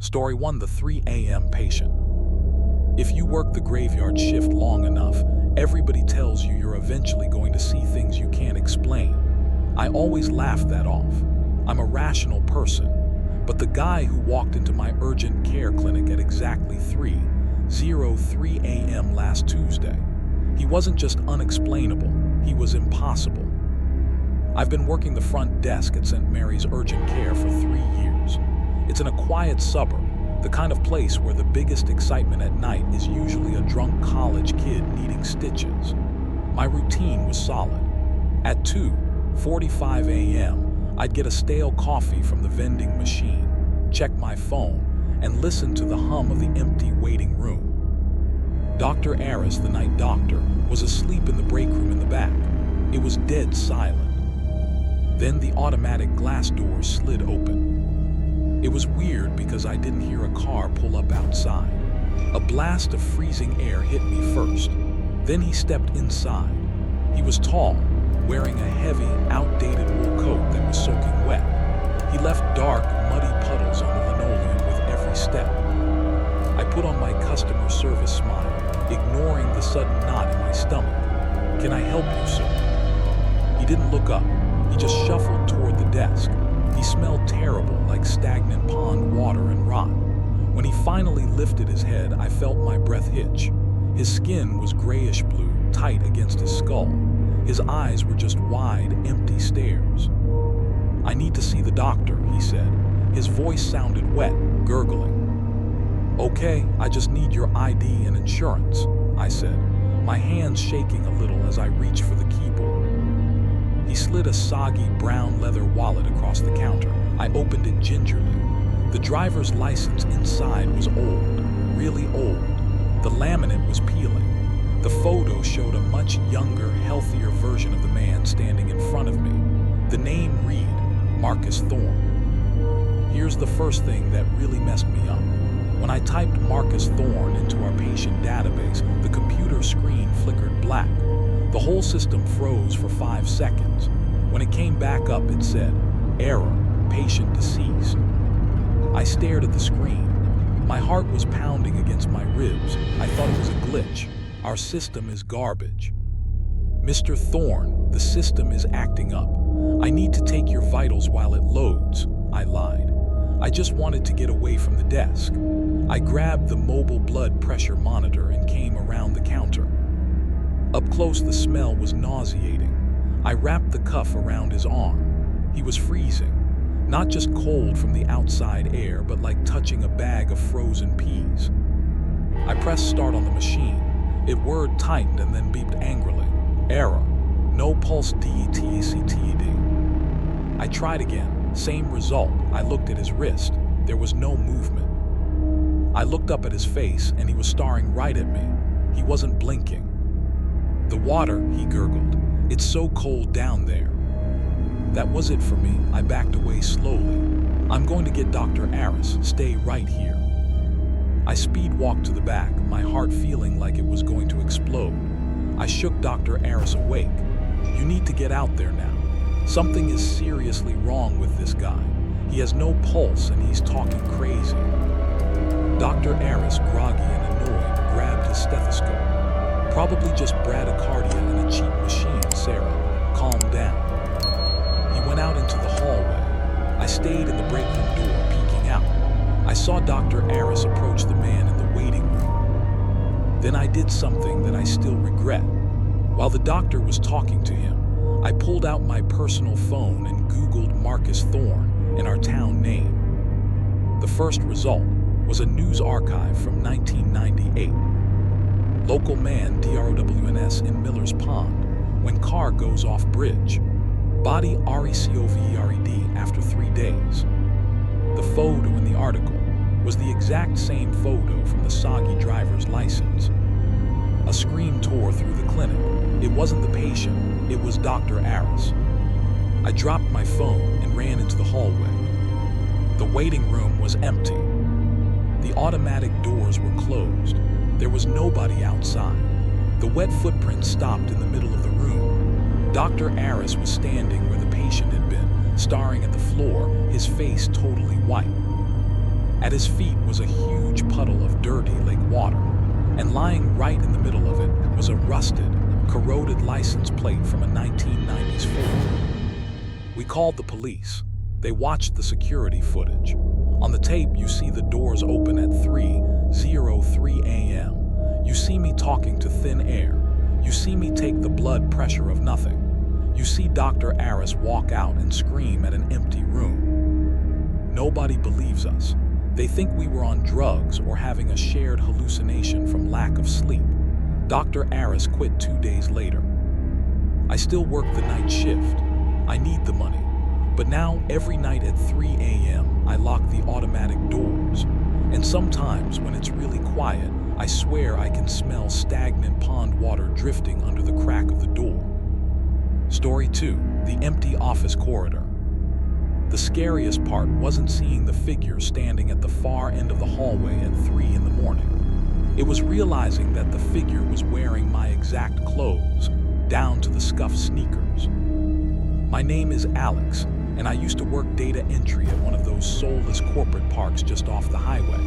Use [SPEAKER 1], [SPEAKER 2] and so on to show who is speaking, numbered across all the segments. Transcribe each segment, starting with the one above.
[SPEAKER 1] Story 1: The 3 a.m. Patient. If you work the graveyard shift long enough, everybody tells you you're eventually going to see things you can't explain. I always laugh that off. I'm a rational person. But the guy who walked into my urgent care clinic at exactly 3:03 a.m. last Tuesday, he wasn't just unexplainable, he was impossible. I've been working the front desk at St. Mary's Urgent Care for 3 years. It's in a quiet suburb, the kind of place where the biggest excitement at night is usually a drunk college kid needing stitches. My routine was solid. At 2:45 a.m., I'd get a stale coffee from the vending machine, check my phone, and listen to the hum of the empty waiting room. Dr. Aris, the night doctor, was asleep in the break room in the back. It was dead silent. Then the automatic glass doors slid open. It was weird because I didn't hear a car pull up outside. A blast of freezing air hit me first. Then he stepped inside. He was tall, wearing a heavy, outdated wool coat that was soaking wet. He left dark, muddy puddles on the linoleum with every step. I put on my customer service smile, ignoring the sudden knot in my stomach. "Can I help you, sir?" He didn't look up. He just shuffled toward the desk. He smelled terrible, like stagnant pond water and rot. When he finally lifted his head, I felt my breath hitch. His skin was grayish blue, tight against his skull. His eyes were just wide, empty stares. "I need to see the doctor," he said. His voice sounded wet, gurgling. "Okay, I just need your ID and insurance," I said, my hands shaking a little as I reached for the keyboard. He slid a soggy brown leather wallet across the counter. I opened it gingerly. The driver's license inside was old, really old. The laminate was peeling. The photo showed a much younger, healthier version of the man standing in front of me. The name read, Marcus Thorne. Here's the first thing that really messed me up. When I typed Marcus Thorne into our patient database, the computer screen flickered black. The whole system froze for 5 seconds. When it came back up, it said, "Error, patient deceased." I stared at the screen. My heart was pounding against my ribs. I thought it was a glitch. Our system is garbage. "Mr. Thorne, the system is acting up. I need to take your vitals while it loads," I lied. I just wanted to get away from the desk. I grabbed the mobile blood pressure monitor and came around the counter. Up close, the smell was nauseating. I wrapped the cuff around his arm. He was freezing. Not just cold from the outside air, but like touching a bag of frozen peas. I pressed start on the machine. It word tightened and then beeped angrily. "Error. No pulse DETACTED." I tried again. Same result. I looked at his wrist. There was no movement. I looked up at his face and he was staring right at me. He wasn't blinking. "The water," he gurgled. "It's so cold down there." That was it for me. I backed away slowly. "I'm going to get Dr. Aris. Stay right here." I speed walked to the back, my heart feeling like it was going to explode. I shook Dr. Aris awake. "You need to get out there now. Something is seriously wrong with this guy. He has no pulse and he's talking crazy." Dr. Aris, groggy and annoyed, grabbed his stethoscope. "Probably just bradycardia and a cheap machine, Sarah. Calm down." He went out into the hallway. I stayed in the break room door, peeking out. I saw Dr. Aris approach the man in the waiting room. Then I did something that I still regret. While the doctor was talking to him, I pulled out my personal phone and Googled Marcus Thorne and our town name. The first result was a news archive from 1998. Local man DROWNS in Miller's Pond when car goes off bridge. Body RECOVERED after 3 days. The photo in the article was the exact same photo from the soggy driver's license. A scream tore through the clinic. It wasn't the patient, it was Dr. Aris. I dropped my phone and ran into the hallway. The waiting room was empty. The automatic doors were closed. There was nobody outside. The wet footprints stopped in the middle of the room. Dr. Aris was standing where the patient had been, staring at the floor, his face totally white. At his feet was a huge puddle of dirty lake water, and lying right in the middle of it was a rusted, corroded license plate from a 1990s Ford. We called the police. They watched the security footage. On the tape, you see the doors open at 3:03 a.m. You see me talking to thin air. You see me take the blood pressure of nothing. You see Dr. Aris walk out and scream at an empty room. Nobody believes us. They think we were on drugs or having a shared hallucination from lack of sleep. Dr. Aris quit 2 days later. I still work the night shift. I need the money. But now, every night at 3 a.m., I lock the automatic doors. And sometimes, when it's really quiet, I swear I can smell stagnant pond water drifting under the crack of the door. Story 2. The empty office corridor. The scariest part wasn't seeing the figure standing at the far end of the hallway at 3 in the morning. It was realizing that the figure was wearing my exact clothes, down to the scuffed sneakers. My name is Alex, and I used to work data entry at one of those soulless corporate parks just off the highway.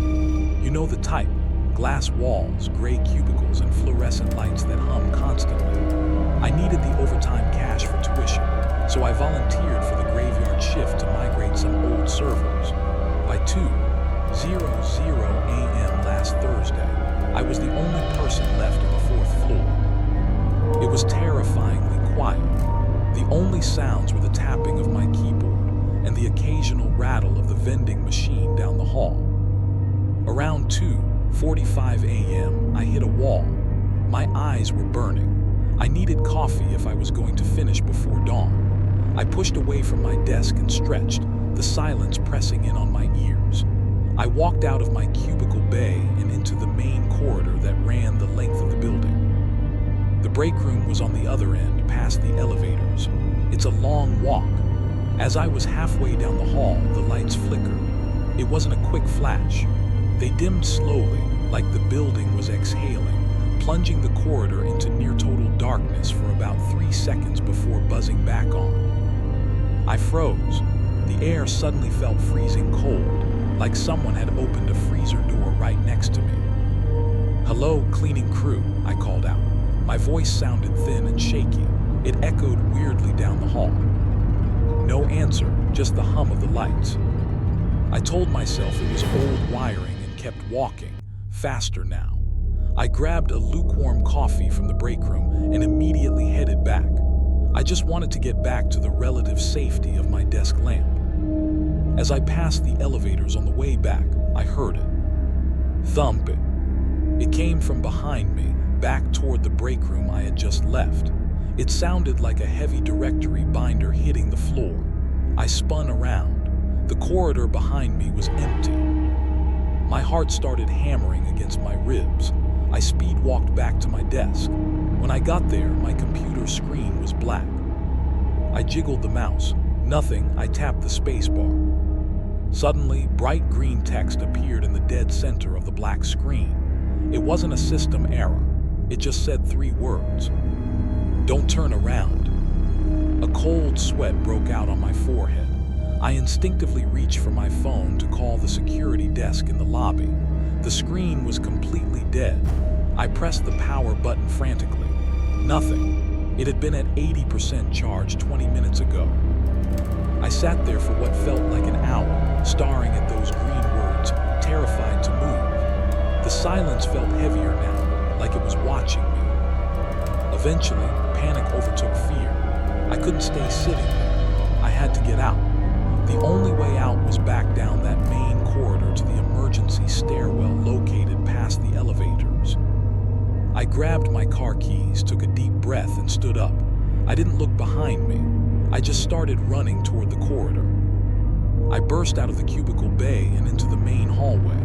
[SPEAKER 1] You know the type: glass walls, gray cubicles, and fluorescent lights that hum constantly. I needed the overtime cash for tuition, so I volunteered for the graveyard shift to migrate some old servers. By 2:00 a.m. last Thursday, I was the only person left on the 4th floor. It was terrifyingly quiet. The only sounds were the tapping of my keyboard and the occasional rattle of the vending machine down the hall. Around 2:45 a.m., I hit a wall. My eyes were burning. I needed coffee if I was going to finish before dawn. I pushed away from my desk and stretched, the silence pressing in on my ears. I walked out of my cubicle bay and into the main corridor that ran the length of the building. The break room was on the other end, past the elevators. It's a long walk. As I was halfway down the hall, the lights flickered. It wasn't a quick flash. They dimmed slowly, like the building was exhaling, plunging the corridor into near-total darkness for about 3 seconds before buzzing back on. I froze. The air suddenly felt freezing cold, like someone had opened a freezer door right next to me. "Hello, cleaning crew," I called out. My voice sounded thin and shaky. It echoed weirdly down the hall. No answer, just the hum of the lights. I told myself it was old wiring and kept walking, faster now. I grabbed a lukewarm coffee from the break room and immediately headed back. I just wanted to get back to the relative safety of my desk lamp. As I passed the elevators on the way back, I heard it. Thump it. It came from behind me, back toward the break room I had just left. It sounded like a heavy directory binder hitting the floor. I spun around. The corridor behind me was empty. My heart started hammering against my ribs. I speed walked back to my desk. When I got there, my computer screen was black. I jiggled the mouse. Nothing. I tapped the space bar. Suddenly, bright green text appeared in the dead center of the black screen. It wasn't a system error. It just said 3 words. Don't turn around. A cold sweat broke out on my forehead. I instinctively reached for my phone to call the security desk in the lobby. The screen was completely dead. I pressed the power button frantically. Nothing. It had been at 80% charge 20 minutes ago. I sat there for what felt like an hour, staring at those green words, terrified to move. The silence felt heavier now, like it was watching me. Eventually, panic overtook fear. I couldn't stay sitting there. I had to get out. The only way out was back down that main corridor to the emergency stairwell located past the elevators. I grabbed my car keys, took a deep breath, and stood up. I didn't look behind me. I just started running toward the corridor. I burst out of the cubicle bay and into the main hallway.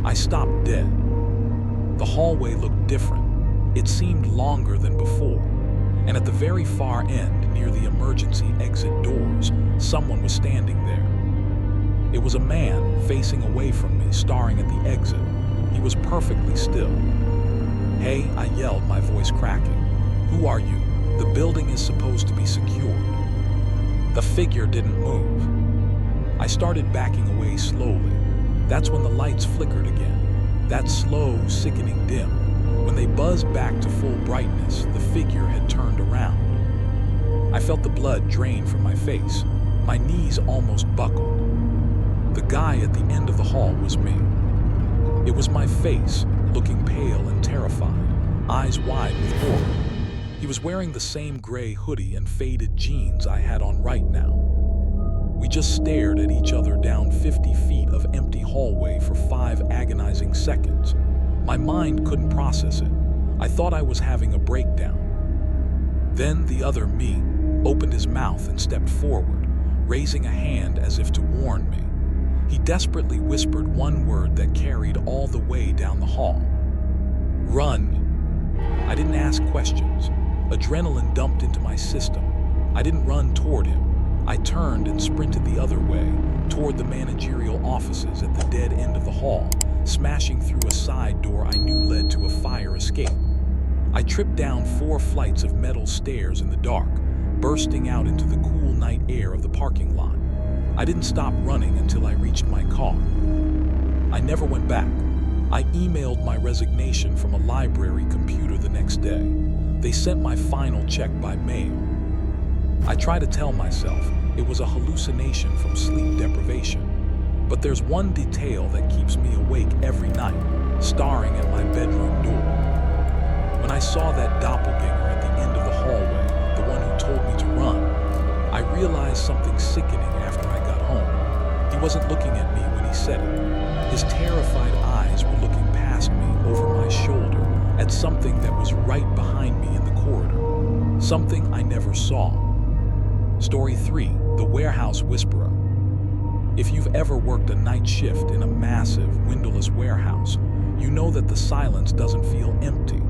[SPEAKER 1] I stopped dead. The hallway looked different. It seemed longer than before. And at the very far end, near the emergency exit doors, someone was standing there. It was a man facing away from me, staring at the exit. He was perfectly still. "Hey," I yelled, my voice cracking. "Who are you? The building is supposed to be secured." The figure didn't move. I started backing away slowly. That's when the lights flickered again. That slow, sickening dim. When they buzzed back to full brightness, the figure had turned around. I felt the blood drain from my face. My knees almost buckled. The guy at the end of the hall was me. It was my face, looking pale and terrified, eyes wide with horror. He was wearing the same gray hoodie and faded jeans I had on right now. We just stared at each other down 50 feet of empty hallway for 5 agonizing seconds. My mind couldn't process it. I thought I was having a breakdown. Then the other me opened his mouth and stepped forward, raising a hand as if to warn me. He desperately whispered one word that carried all the way down the hall. Run. I didn't ask questions. Adrenaline dumped into my system. I didn't run toward him. I turned and sprinted the other way, toward the managerial offices at the dead end of the hall, smashing through a side door I knew led to a fire escape. I tripped down 4 flights of metal stairs in the dark, bursting out into the cool night air of the parking lot. I didn't stop running until I reached my car. I never went back. I emailed my resignation from a library computer the next day. They sent my final check by mail. I try to tell myself it was a hallucination from sleep deprivation. But there's one detail that keeps me awake every night, staring at my bedroom door. When I saw that doppelgänger at the end of the hallway, the one who told me to run, I realized something sickening after I got home. He wasn't looking at me when he said it. His terrified eyes were looking past me over my shoulder at something that was right behind me in the corridor. Something I never saw. Story 3, The Warehouse Whisperer. If you've ever worked a night shift in a massive, windowless warehouse, you know that the silence doesn't feel empty.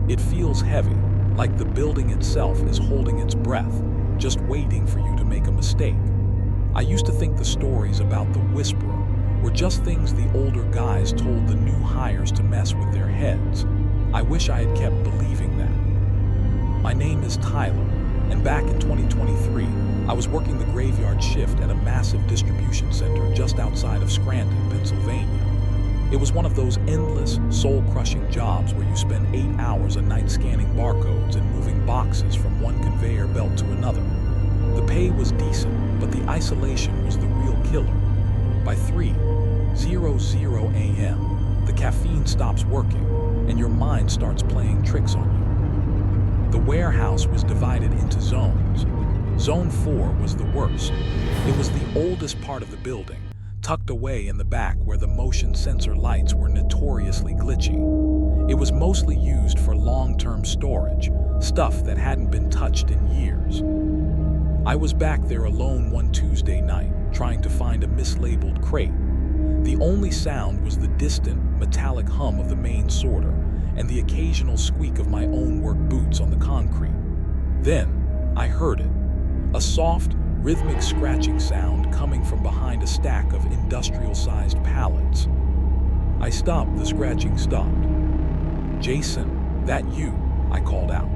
[SPEAKER 1] It feels heavy, like the building itself is holding its breath, just waiting for you to make a mistake. I used to think the stories about the whisperer were just things the older guys told the new hires to mess with their heads. I wish I had kept believing that. My name is Tyler, and back in 2023, I was working the graveyard shift at a massive distribution center just outside of Scranton, Pennsylvania. It was one of those endless, soul-crushing jobs where you spend 8 hours a night scanning barcodes and moving boxes from one conveyor belt to another. The pay was decent, but the isolation was the real killer. By 3:00 a.m., the caffeine stops working, and your mind starts playing tricks on you. The warehouse was divided into zones. Zone 4 was the worst. It was the oldest part of the building, tucked away in the back where the motion sensor lights were notoriously glitchy. It was mostly used for long-term storage, stuff that hadn't been touched in years. I was back there alone one Tuesday night, trying to find a mislabeled crate. The only sound was the distant, metallic hum of the main sorter and the occasional squeak of my own work boots on the concrete. Then, I heard it. A soft, rhythmic scratching sound coming from behind a stack of industrial-sized pallets. I stopped, the scratching stopped. "Jason, that you?" I called out.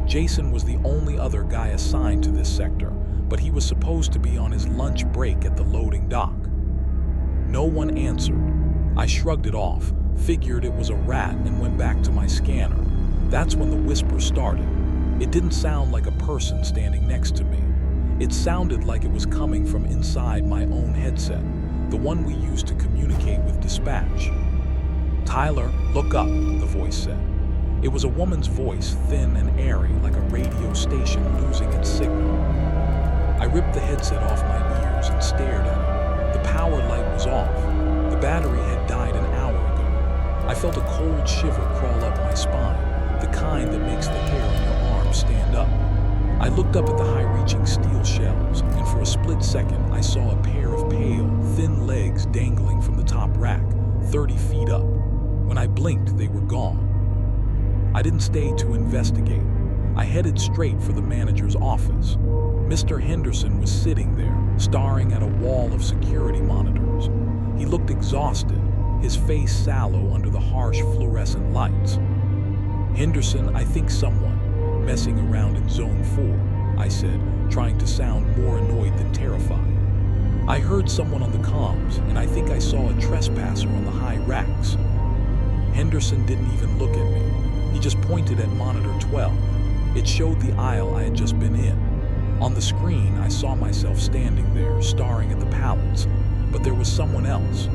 [SPEAKER 1] Jason was the only other guy assigned to this sector, but he was supposed to be on his lunch break at the loading dock. No one answered. I shrugged it off, figured it was a rat, and went back to my scanner. That's when the whisper started. It didn't sound like a person standing next to me. It sounded like it was coming from inside my own headset, the one we use to communicate with dispatch. "Tyler, look up," the voice said. It was a woman's voice, thin and airy, like a radio station losing its signal. I ripped the headset off my ears and stared at it. The power light was off. The battery had died an hour ago. I felt a cold shiver crawl up my spine, the kind that makes the hair on your arms stand up. I looked up at the high-reaching steel shelves, and for a split second I saw a pair of pale, thin legs dangling from the top rack, 30 feet up. When I blinked, they were gone. I didn't stay to investigate. I headed straight for the manager's office. Mr. Henderson was sitting there, staring at a wall of security monitors. He looked exhausted, his face sallow under the harsh fluorescent lights. "Henderson, I think someone messing around in Zone 4, I said, trying to sound more annoyed than terrified. I heard someone on the comms, and I think I saw a trespasser on the high racks. Henderson didn't even look at me. He just pointed at monitor 12. It showed the aisle I had just been in. On the screen, I saw myself standing there, staring at the pallets, but there was someone else.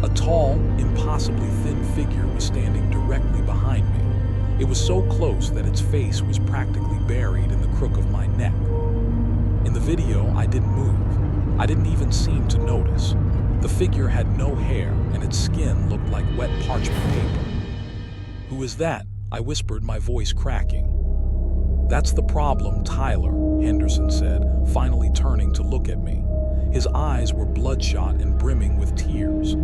[SPEAKER 1] A tall, impossibly thin figure was standing directly behind me. It was so close that its face was practically buried in the crook of my neck. In the video, I didn't move. I didn't even seem to notice. The figure had no hair, and its skin looked like wet parchment paper. "Who is that?" I whispered, my voice cracking. "That's the problem, Tyler," Henderson said, finally turning to look at me. His eyes were bloodshot and brimming with tears.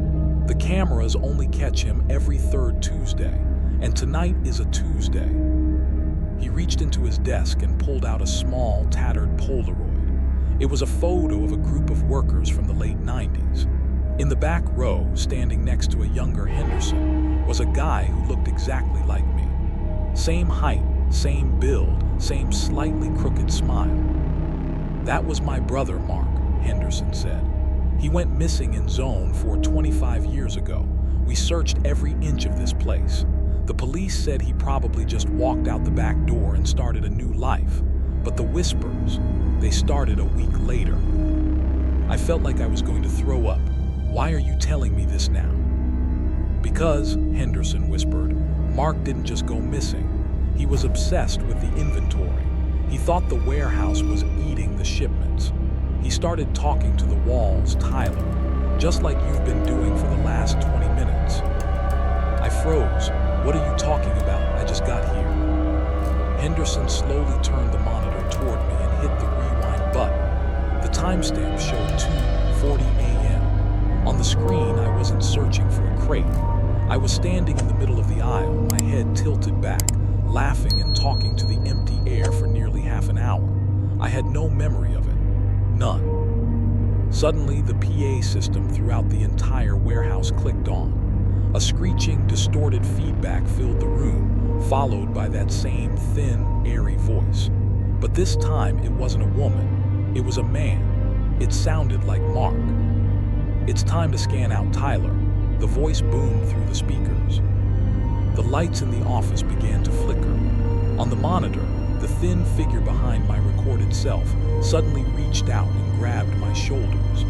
[SPEAKER 1] "The cameras only catch him every third Tuesday, and tonight is a Tuesday." He reached into his desk and pulled out a small, tattered Polaroid. It was a photo of a group of workers from the late 90s. In the back row, standing next to a younger Henderson, was a guy who looked exactly like me. Same height, same build, same slightly crooked smile. "That was my brother, Mark," Henderson said. "He went missing in Zone 4 25 years ago. We searched every inch of this place. The police said he probably just walked out the back door and started a new life. But the whispers, they started a week later." I felt like I was going to throw up. "Why are you telling me this now?" "Because," Henderson whispered, "Mark didn't just go missing. He was obsessed with the inventory. He thought the warehouse was eating the shipments. He started talking to the walls, Tyler, just like you've been doing for the last 20 minutes. I froze. "What are you talking about? I just got here." Henderson slowly turned the monitor toward me and hit the rewind button. The timestamp showed 2:40 a.m. On the screen, I wasn't searching for a crate. I was standing in the middle of the aisle, my head tilted back, laughing and talking to the empty air for nearly half an hour. I had no memory of it. None. Suddenly, the PA system throughout the entire warehouse clicked on. A screeching, distorted feedback filled the room, followed by that same thin, airy voice. But this time, it wasn't a woman. It was a man. It sounded like Mark. "It's time to scan out Tyler." The voice boomed through the speakers. The lights in the office began to flicker. On the monitor, the thin figure behind my recorded self suddenly reached out and grabbed my shoulders.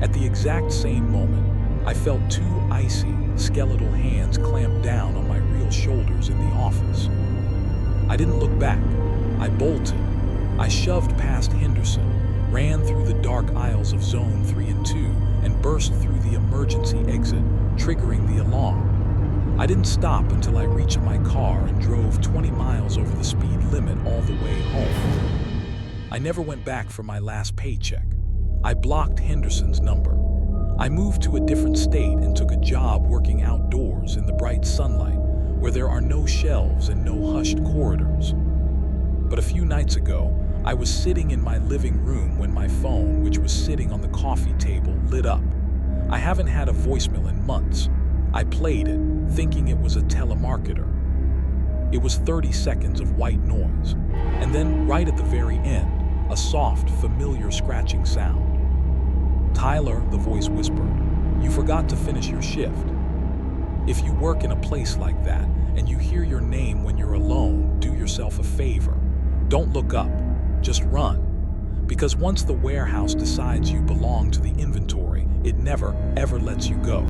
[SPEAKER 1] At the exact same moment, I felt two icy, skeletal hands clamp down on my real shoulders in the office. I didn't look back. I bolted. I shoved past Henderson, ran through the dark aisles of Zone 3 and 2, and burst through the emergency exit, triggering the alarm. I didn't stop until I reached my car and drove 20 miles over the speed limit all the way home. I never went back for my last paycheck. I blocked Henderson's number. I moved to a different state and took a job working outdoors in the bright sunlight, where there are no shelves and no hushed corridors. But a few nights ago, I was sitting in my living room when my phone, which was sitting on the coffee table, lit up. I haven't had a voicemail in months. I played it, thinking it was a telemarketer. It was 30 seconds of white noise, and then right at the very end, a soft, familiar scratching sound. "Tyler," the voice whispered, "you forgot to finish your shift." If you work in a place like that, and you hear your name when you're alone, do yourself a favor. Don't look up, just run. Because once the warehouse decides you belong to the inventory, it never, ever lets you go.